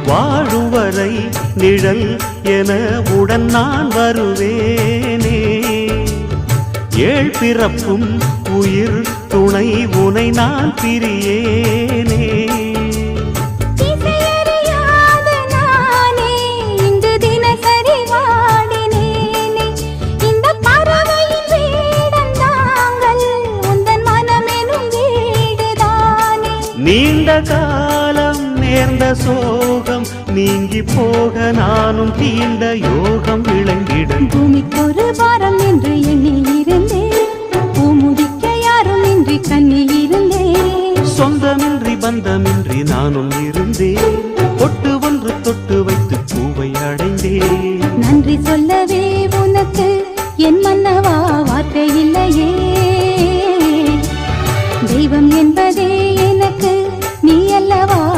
வாழும் வரை நிழல் என உடன் நான் வருவேனே. ஏழ் பிறப்பும் உயிர் துணை உனை நான் பிரியேனே. நீண்ட காலம் நேர்ந்த சோகம் நீங்கி போக நானும் தீண்ட யோகம் விளங்கிட. பூமிக்கொரு வாரம் என்று எண்ணி இருந்தேன், பூமுடிக்க யாரும் இன்றி கண்ணி இருந்தேன். சொந்தமின்றி பந்தமின்றி நானும் இருந்தேன், பொட்டு ஒன்று தொட்டு வைத்து பூவை அடைந்தேன். நன்றி சொல்லவே உனக்கு என் மன்னவா வார்த்தை இல்லையே. தெய்வம் என்பதே